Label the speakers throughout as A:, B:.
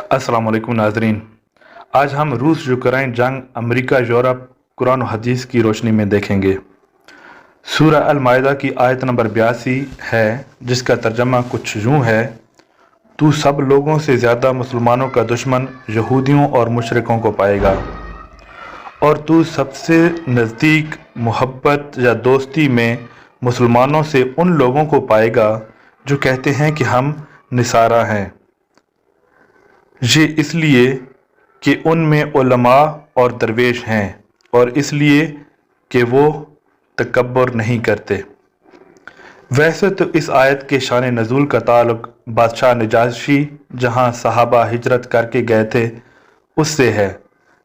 A: अस्सलाम वालेकुम नाजरीन। आज हम रूस यूक्रेन जंग अमेरिका यूरोप कुरान और हदीस की रोशनी में देखेंगे। सूरह अल माइदा की आयत नंबर 82 है, जिसका तर्जमा कुछ यूँ है: तू सब लोगों से ज़्यादा मुसलमानों का दुश्मन यहूदियों और मुशरिकों को पाएगा, और तू सबसे नज़दीक मोहब्बत या दोस्ती में मुसलमानों से उन लोगों को पाएगा जो कहते हैं कि हम निसारा हैं। ये इसलिए कि उनमें उलमा और दरवेश हैं, और इसलिए कि वो तकब्बुर नहीं करते। वैसे तो इस आयत के शान नज़ूल का ताल्लुक बादशाह नजाशी, जहाँ सहाबा हिजरत करके गए थे, उससे है,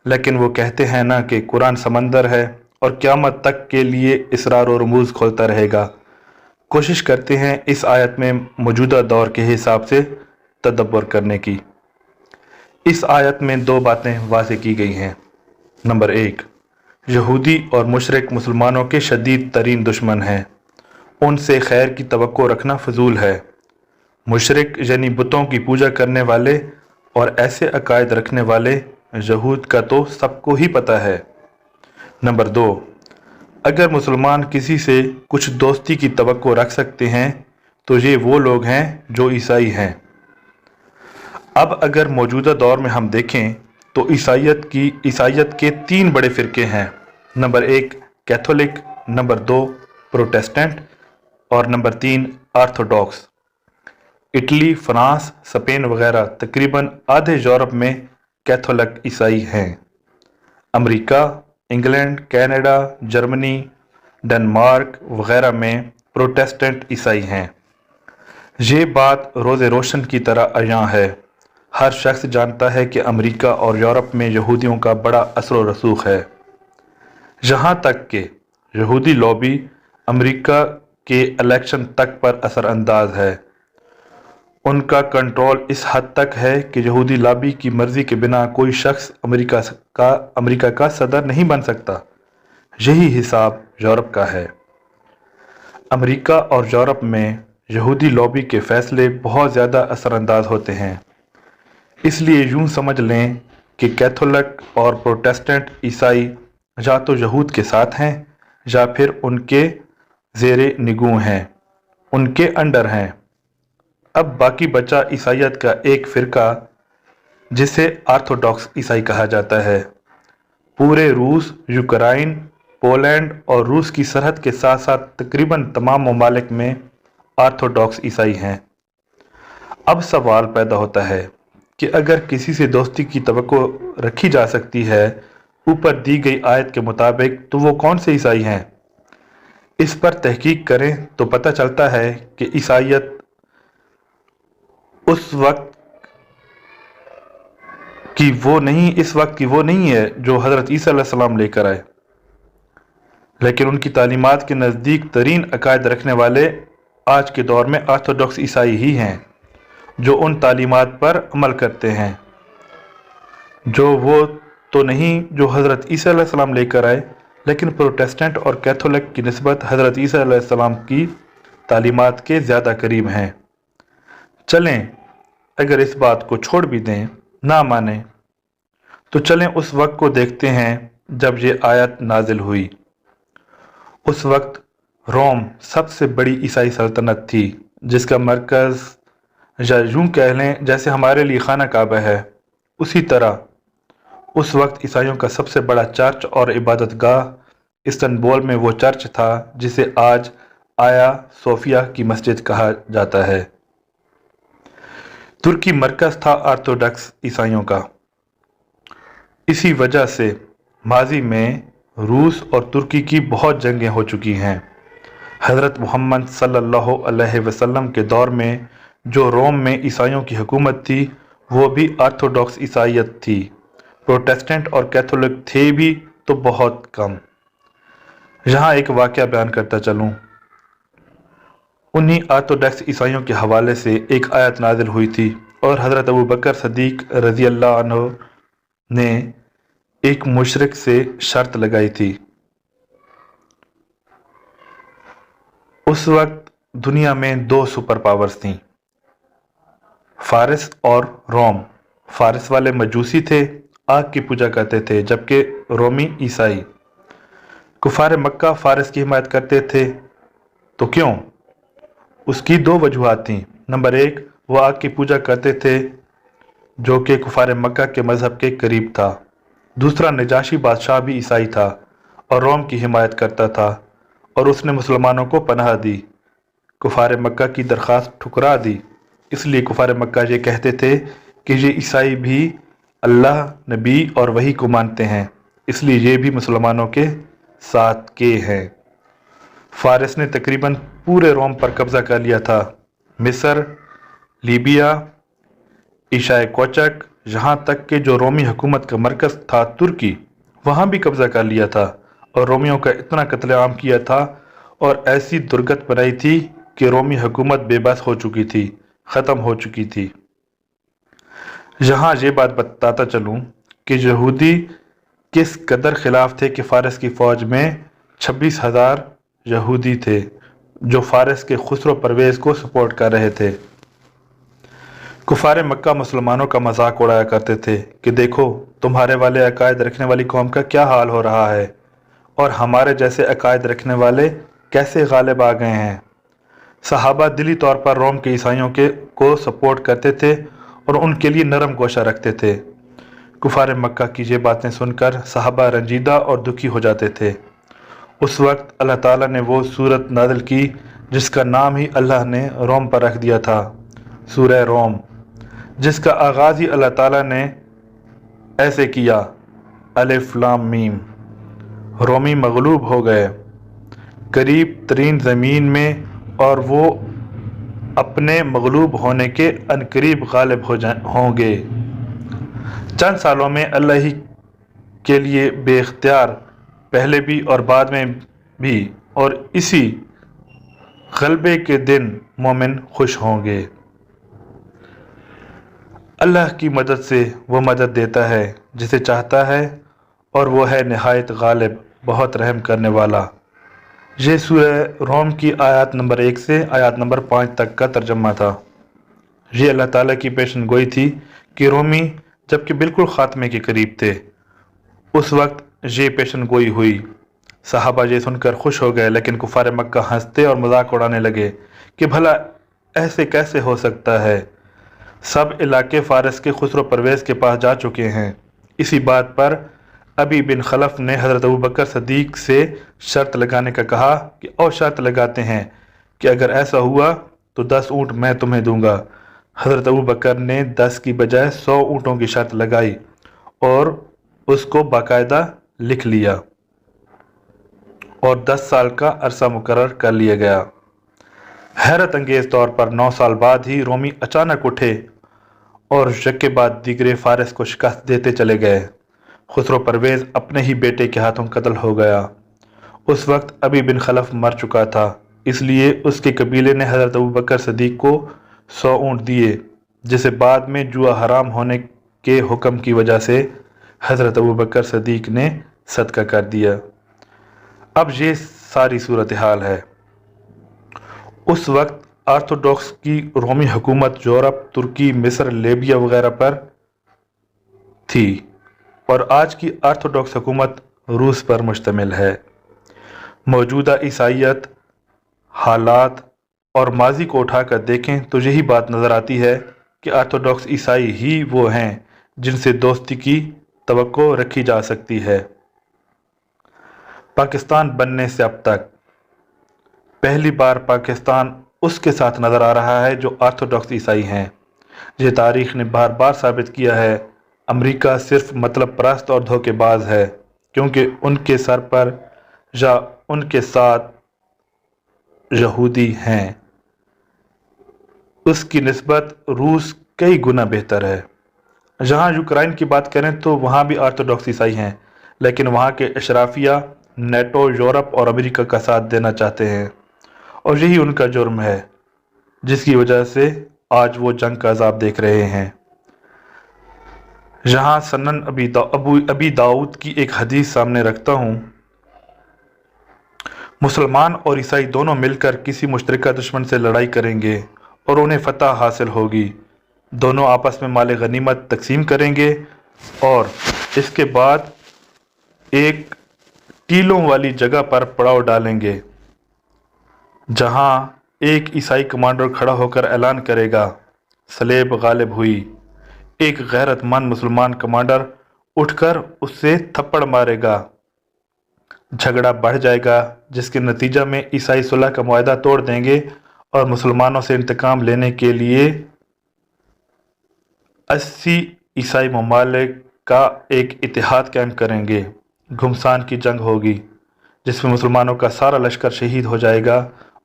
A: लेकिन वो कहते हैं ना कि कुरान समंदर है और क़यामत तक के लिए इसरार और रमूज़ खोलता रहेगा। कोशिश करते हैं इस आयत में मौजूदा दौर के हिसाब से तदब्बर करने की। इस आयत में दो बातें वाज़ेह की गई हैं। नंबर 1, यहूदी और मुशरिक मुसलमानों के शदीद तरीन दुश्मन हैं, उनसे खैर की तवक्को रखना फजूल है। मुशरिक यानी बुतों की पूजा करने वाले और ऐसे अकायद रखने वाले यहूद का तो सबको ही पता है। नंबर 2, अगर मुसलमान किसी से कुछ दोस्ती की तवक्को रख सकते हैं तो ये वो लोग हैं जो ईसाई हैं। अब अगर मौजूदा दौर में हम देखें तो ईसाइयत के 3 बड़े फ़िरके हैं। नंबर 1 कैथोलिक, नंबर 2 प्रोटेस्टेंट और number 3 Orthodox. Italy, France, Spain वगैरह तकरीबन आधे यूरोप में कैथोलिक ईसाई हैं। America, England, Canada, Germany, Denmark वगैरह में प्रोटेस्टेंट ईसाई हैं। ये बात रोज़े रोशन की तरह अयां है। हर शख्स जानता है कि अमेरिका और यूरोप में यहूदियों का बड़ा असर व रसूख है। यहाँ तक कि यहूदी लॉबी अमेरिका के इलेक्शन तक पर असरअंदाज है। उनका कंट्रोल इस हद तक है कि यहूदी लॉबी की मर्ज़ी के बिना कोई शख्स अमेरिका का सदर नहीं बन सकता। यही हिसाब यूरोप का है। अमेरिका और यूरोप में यहूदी लॉबी के फ़ैसले बहुत ज़्यादा असरअंदाज होते हैं। इसलिए यूँ समझ लें कि कैथोलिक और प्रोटेस्टेंट ईसाई या तो यहूद के साथ हैं या फिर उनके ज़ेरे निगूं हैं, उनके अंडर हैं। अब बाकी बचा ईसाइयत का एक फ़िरका, जिसे ऑर्थोडॉक्स ईसाई कहा जाता है। पूरे रूस, यूक्रेन, पोलैंड और रूस की सरहद के साथ साथ तकरीबन तमाम ममालिक में ऑर्थोडॉक्स ईसाई हैं। अब सवाल पैदा होता है कि अगर किसी से दोस्ती की तवक्को रखी जा सकती है ऊपर दी गई आयत के मुताबिक, तो वो कौन से ईसाई हैं? इस पर तहकीक करें तो पता चलता है कि ईसाइयत इस वक्त की वो नहीं है जो हज़रत ईसा अलैहिस्सलाम लेकर आए, लेकिन उनकी तालीमात के नज़दीक तरीन अकायद रखने वाले आज के दौर में ऑर्थोडॉक्स ईसाई ही हैं, जो उन तालीमात पर अमल करते हैं। जो वो तो नहीं जो हज़रत ईसा अलैहिस्सलाम लेकर आए, लेकिन प्रोटेस्टेंट और कैथोलिक की निस्बत हज़रत ईसा अलैहिस्सलाम की तालीमात के ज़्यादा करीब हैं। चलें, अगर इस बात को छोड़ भी दें, ना माने, तो चलें उस वक्त को देखते हैं जब ये आयत नाजिल हुई। उस वक्त रोम सबसे बड़ी ईसाई सल्तनत थी, जिसका मरकज़, या यूँ कह लें जैसे हमारे लिए खाना काबा है, उसी तरह उस वक्त ईसाइयों का सबसे बड़ा चर्च और इबादतगाह इस्तांबुल में वो चर्च था जिसे आज आया सोफिया की मस्जिद कहा जाता है। तुर्की मरकज़ था ऑर्थोडॉक्स ईसाइयों का। इसी वजह से माजी में रूस और तुर्की की बहुत जंगें हो चुकी हैं। हज़रत मोहम्मद सल्लल्लाहु अलैहि वसल्लम के दौर में जो रोम में ईसाइयों की हुकूमत थी, वो भी ऑर्थोडॉक्स ईसाइयत थी। प्रोटेस्टेंट और कैथोलिक थे भी तो बहुत कम। यहाँ एक वाक़या बयान करता चलूँ। उन्हीं ऑर्थोडॉक्स ईसाइयों के हवाले से एक आयत नाजिल हुई थी और हज़रत अबू बकर सदीक रज़ी अल्लाह अन्हु ने एक मुशरिक से शर्त लगाई थी। उस वक्त दुनिया में 2 सुपर पावर्स थीं, फारिस और रोम। फारस वाले मजूसी थे, आग की पूजा करते थे, जबकि रोमी ईसाई। कुफार मक्का फारस की हिमायत करते थे, तो क्यों? उसकी दो वजूहात थीं। नंबर एक, वो आग की पूजा करते थे जो कि कुफार मक्का के मज़हब के करीब था। दूसरा, नजाशी बादशाह भी ईसाई था और रोम की हिमायत करता था, और उसने मुसलमानों को पनाह दी, कुफार मक्का की दरख्वास्त ठुकरा दी। इसलिए कुफार मक्का ये कहते थे कि ये ईसाई भी अल्लाह, नबी और वही को मानते हैं, इसलिए ये भी मुसलमानों के साथ के हैं। फारस ने तकरीबन पूरे रोम पर कब्जा कर लिया था। मिस्र, लीबिया, ईशाय कोचक, यहाँ तक कि जो रोमी हुकूमत का मरकज़ था तुर्की, वहाँ भी कब्जा कर लिया था और रोमियों का इतना कत्लेआम किया था और ऐसी दुर्गत बनाई थी कि रोमी हुकूमत बेबस हो चुकी थी, ख़त्म हो चुकी थी। यहाँ ये बात बताता चलूँ कि यहूदी किस कदर ख़िलाफ़ थे कि फ़ारस की फ़ौज में 26,000 यहूदी थे जो फ़ारस के खुसरो परवेज़ को सपोर्ट कर रहे थे। कुफार मक्का मुसलमानों का मजाक उड़ाया करते थे कि देखो तुम्हारे वाले अकायद रखने वाली कौम का क्या हाल हो रहा है और हमारे जैसे अकायद रखने वाले कैसे गालिब आ गए हैं। सहाबा दिली तौर पर रोम के ईसाइयों को सपोर्ट करते थे और उनके लिए नरम गोशा रखते थे। कुफार मक्का की ये बातें सुनकर सहाबा रंजीदा और दुखी हो जाते थे। उस वक्त अल्लाह ताला ने वो सूरत नाज़िल की जिसका नाम ही अल्लाह ने रोम पर रख दिया था, सूरह रोम, जिसका आगाज़ ही अल्लाह ताला ने ऐसे किया, अलिफ लाम मीम। रोमी मगलूब हो गए करीब तरीन ज़मीन में, और वो अपने मगलूब होने के अनकरीब गालिब होंगे। चंद सालों में अल्लाह ही के लिए बेख्तियार, पहले भी और बाद में भी, और इसी गलबे के दिन मोमिन खुश होंगे। अल्लाह की मदद से वो मदद देता है जिसे चाहता है, और वो है निहायत गालिब, बहुत रहम करने वाला। ये सूरह रोम की आयत नंबर 1 से आयत नंबर 5 तक का तर्जमा था। ये अल्लाह ताला की पेशन गोई थी कि रोमी जबकि बिल्कुल ख़ात्मे के करीब थे, उस वक्त ये पेशन गोई हुई। सहाबा ये सुनकर खुश हो गए, लेकिन कुफार मक्का हंसते और मजाक उड़ाने लगे कि भला ऐसे कैसे हो सकता है, सब इलाके फ़ारस के खुसरो परवेज़ के पास जा चुके हैं। इसी बात पर अबी बिन खलफ ने हज़रत अबू बकर सदीक से शर्त लगाने का कहा कि और शर्त लगाते हैं कि अगर ऐसा हुआ तो 10 ऊँट मैं तुम्हें दूंगा। हज़रत अबू बकर ने 10 की बजाय 100 ऊँटों की शर्त लगाई और उसको बाकायदा लिख लिया, और 10 साल का अरसा मुकर्रर कर लिया गया। हैरत अंगेज़ तौर पर 9 साल बाद ही रोमी अचानक उठे और यके बाद दीगरे फ़ारस को शिकस्त देते चले गए। खुसरो परवेज़ अपने ही बेटे के हाथों कत्ल हो गया। उस वक्त अबी बिन खलफ मर चुका था, इसलिए उसके कबीले ने हज़रत अबू बकर सदीक को 100 ऊँट दिए, जिसे बाद में जुआ हराम होने के हुक्म की वजह से हज़रत अबू बकर सदीक ने सदका कर दिया। अब ये सारी सूरत हाल है। उस वक्त आर्थोडॉक्स की रोमी हुकूमत यूरोप, तुर्की, मिस्र, लीबिया वगैरह पर थी, और आज की आर्थोडॉक्स हुकूमत रूस पर मुश्तमिल है। मौजूदा ईसाइयत हालात और माजी को उठाकर देखें तो यही बात नज़र आती है कि आर्थोडॉक्स ईसाई ही वो हैं जिनसे दोस्ती की तवक्को रखी जा सकती है। पाकिस्तान बनने से अब तक पहली बार पाकिस्तान उसके साथ नज़र आ रहा है जो आर्थोडॉक्स ईसाई हैं। ये तारीख़ ने बार बार साबित किया है अमेरिका सिर्फ मतलब परस्त और धोखेबाज है, क्योंकि उनके सर पर या उनके साथ यहूदी हैं। उसकी निस्बत रूस कई गुना बेहतर है। जहाँ यूक्रेन की बात करें तो वहाँ भी आर्थोडॉक्स ईसाई हैं, लेकिन वहाँ के अशराफिया नेटो, यूरोप और अमेरिका का साथ देना चाहते हैं, और यही उनका जुर्म है जिसकी वजह से आज वो जंग का अजाब देख रहे हैं। यहाँ सनन अबी दाऊद की एक हदीस सामने रखता हूँ। मुसलमान और ईसाई दोनों मिलकर किसी मुश्तरका दुश्मन से लड़ाई करेंगे और उन्हें फतह हासिल होगी। दोनों आपस में माल गनीमत तकसीम करेंगे और इसके बाद एक टीलों वाली जगह पर पड़ाव डालेंगे, जहां एक ईसाई कमांडर खड़ा होकर ऐलान करेगा, सलेब गालिब हुई। एक गैरतमंद मुसलमान कमांडर उठकर उससे थप्पड़ मारेगा। झगड़ा बढ़ जाएगा, जिसके नतीजा में ईसाई सुलह का मुआहदा तोड़ देंगे और मुसलमानों से इंतकाम लेने के लिए 80 ईसाई ममालिक का एक इतिहाद कायम करेंगे। घुमसान की जंग होगी, जिसमें मुसलमानों का सारा लश्कर शहीद हो जाएगा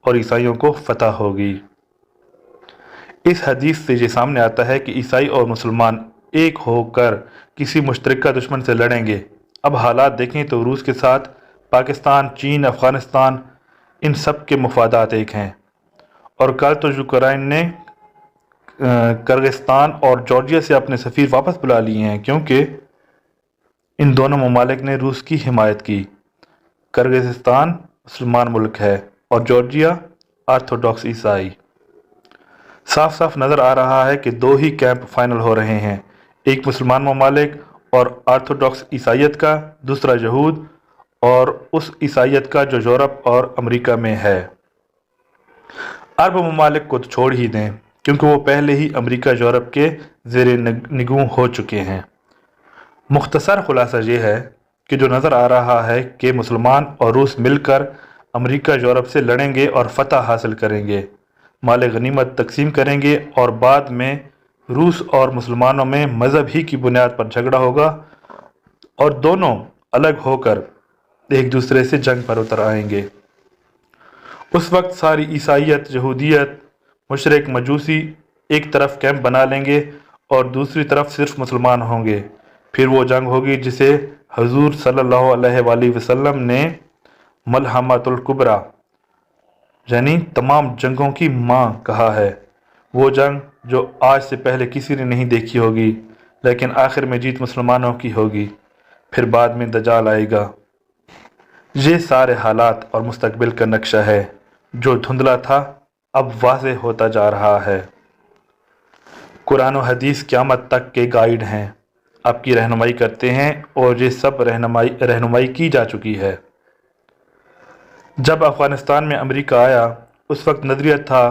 A: और ईसाइयों को फतह होगी। इस हदीस से ये सामने आता है कि ईसाई और मुसलमान एक होकर किसी मुश्तरका दुश्मन से लड़ेंगे। अब हालात देखें तो रूस के साथ पाकिस्तान, चीन, अफ़गानिस्तान, इन सब के मफादात एक हैं। और कल तो यूक्रेन ने किर्गिस्तान और जॉर्जिया से अपने सफ़ीर वापस बुला लिए हैं, क्योंकि इन दोनों ममालिक ने रूस की हिमायत की। किर्गिस्तान मुसलमान मुल्क है और जॉर्जिया ऑर्थोडॉक्स ईसाई। साफ साफ नज़र आ रहा है कि दो ही कैंप फाइनल हो रहे हैं, एक मुसलमान ममालिक और ऑर्थोडॉक्स ईसाइयत का, दूसरा यहूद और उस ईसाइयत का जो यूरोप और अमेरिका में है। अरब ममालिक को तो छोड़ ही दें, क्योंकि वो पहले ही अमेरिका यूरोप के ज़ेरे निगूं हो चुके हैं। मुख्तसर खुलासा ये है कि जो नज़र आ रहा है कि मुसलमान और रूस मिलकर अमेरिका यूरोप से लड़ेंगे और फतह हासिल करेंगे, माल गनीमत तकसीम करेंगे और बाद में रूस और मुसलमानों में मज़हब ही की बुनियाद पर झगड़ा होगा और दोनों अलग होकर एक दूसरे से जंग पर उतर आएंगे। उस वक्त सारी ईसाइयत, यहूदियत, मुशरिक, मजूसी एक तरफ कैंप बना लेंगे और दूसरी तरफ सिर्फ मुसलमान होंगे। फिर वो जंग होगी जिसे हजूर सल्लल्लाहु अलैहि वसल्लम ने मलहमतुल कुबरा यानी तमाम जंगों की माँ कहा है। वो जंग जो आज से पहले किसी ने नहीं देखी होगी, लेकिन आखिर में जीत मुसलमानों की होगी। फिर बाद में दजाल आएगा। ये सारे हालात और मुस्तकबिल का नक्शा है, जो धुंधला था अब वाज़ेह होता जा रहा है। कुरान और हदीस क़यामत तक के गाइड हैं, आपकी रहनुमाई करते हैं और ये सब रहनुमाई की जा चुकी है। जब अफ़गानिस्तान में अमेरिका आया, उस वक्त नज़रिया था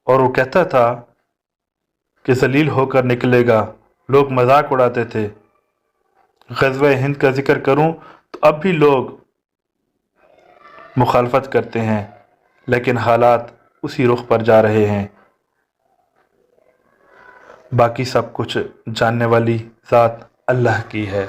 A: और वो कहता था कि ज़लील होकर निकलेगा। लोग मजाक उड़ाते थे। ग़ज़वा हिंद का जिक्र करूं तो अब भी लोग मुखालफत करते हैं, लेकिन हालात उसी रुख पर जा रहे हैं। बाकी सब कुछ जानने वाली ज़ात अल्लाह की है।